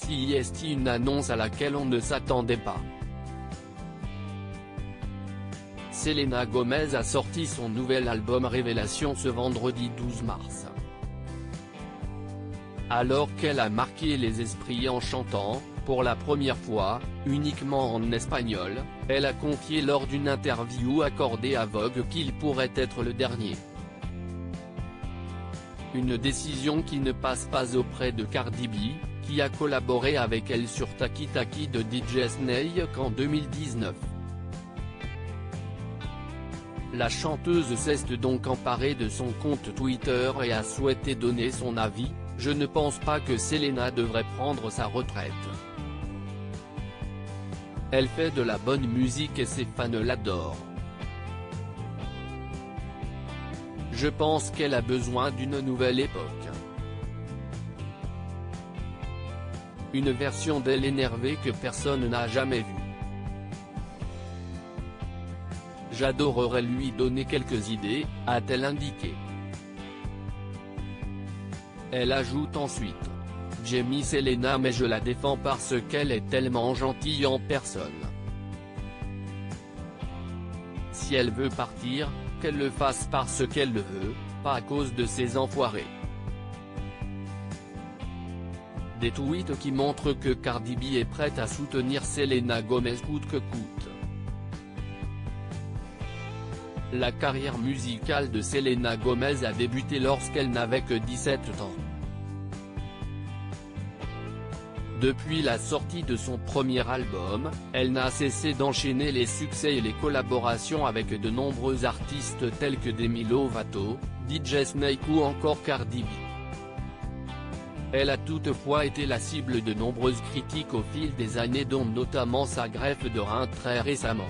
CEST, une annonce à laquelle on ne s'attendait pas. Selena Gomez a sorti son nouvel album Révélation ce vendredi 12 mars. Alors qu'elle a marqué les esprits en chantant, pour la première fois, uniquement en espagnol, elle a confié lors d'une interview accordée à Vogue qu'il pourrait être le dernier. Une décision qui ne passe pas auprès de Cardi B, qui a collaboré avec elle sur Taki Taki de DJ Snake en 2019. La chanteuse s'est donc emparée de son compte Twitter et a souhaité donner son avis. Je ne pense pas que Selena devrait prendre sa retraite. Elle fait de la bonne musique et ses fans l'adorent. Je pense qu'elle a besoin d'une nouvelle époque. Une version d'elle énervée que personne n'a jamais vue. J'adorerais lui donner quelques idées, a-t-elle indiqué. Elle ajoute ensuite: J'aime Selena mais je la défends parce qu'elle est tellement gentille en personne. Si elle veut partir, qu'elle le fasse parce qu'elle le veut, pas à cause de ces enfoirés. Des tweets qui montrent que Cardi B est prête à soutenir Selena Gomez coûte que coûte. La carrière musicale de Selena Gomez a débuté lorsqu'elle n'avait que 17 ans. Depuis la sortie de son premier album, elle n'a cessé d'enchaîner les succès et les collaborations avec de nombreux artistes tels que Demi Lovato, DJ Snake ou encore Cardi B. Elle a toutefois été la cible de nombreuses critiques au fil des années, dont notamment sa greffe de rein très récemment.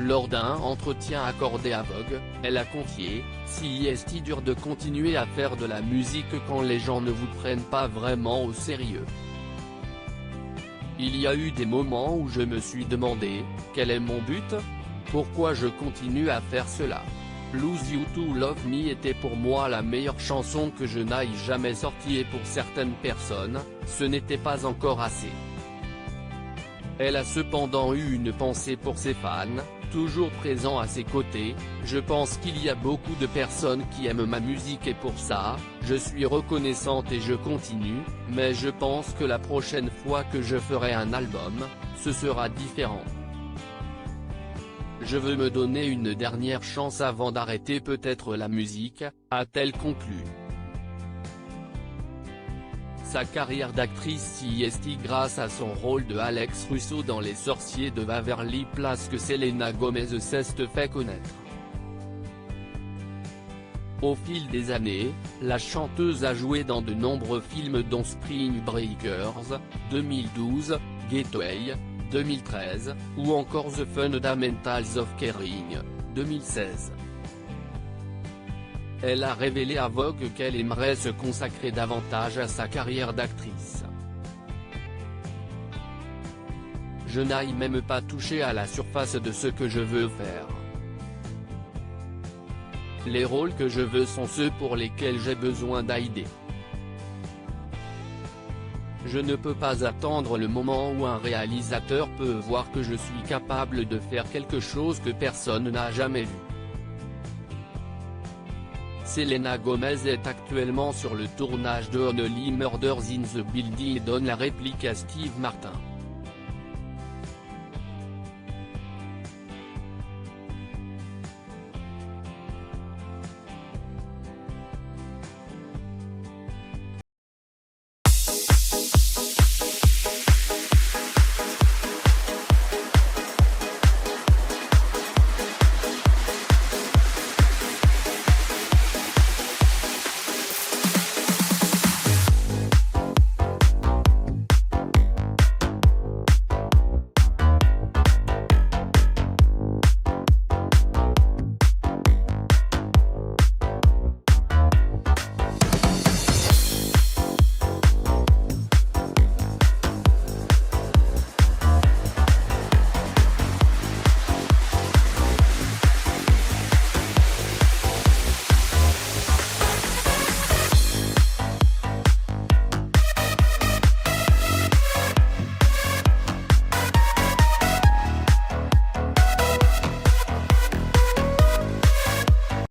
Lors d'un entretien accordé à Vogue, elle a confié: CEST dur de continuer à faire de la musique quand les gens ne vous prennent pas vraiment au sérieux. Il y a eu des moments où je me suis demandé, quel est mon but? Pourquoi je continue à faire cela? Lose You to Love Me était pour moi la meilleure chanson que je n'aille jamais sortie et pour certaines personnes, ce n'était pas encore assez. Elle a cependant eu une pensée pour ses fans, toujours présents à ses côtés. Je pense qu'il y a beaucoup de personnes qui aiment ma musique et pour ça, je suis reconnaissante et je continue, mais je pense que la prochaine fois que je ferai un album, ce sera différent. Je veux me donner une dernière chance avant d'arrêter peut-être la musique, a-t-elle conclu. Sa carrière d'actrice CEST grâce à son rôle de Alex Russo dans Les Sorciers de Waverly Place que Selena Gomez s'est fait connaître. Au fil des années, la chanteuse a joué dans de nombreux films dont Spring Breakers, 2012, Gateway, 2013, ou encore The Fundamentals of Caring, 2016. Elle a révélé à Vogue qu'elle aimerait se consacrer davantage à sa carrière d'actrice. Je n'aille même pas touché à la surface de ce que je veux faire. Les rôles que je veux sont ceux pour lesquels j'ai besoin d'aider. Je ne peux pas attendre le moment où un réalisateur peut voir que je suis capable de faire quelque chose que personne n'a jamais vu. Selena Gomez est actuellement sur le tournage de Only Murders in the Building et donne la réplique à Steve Martin.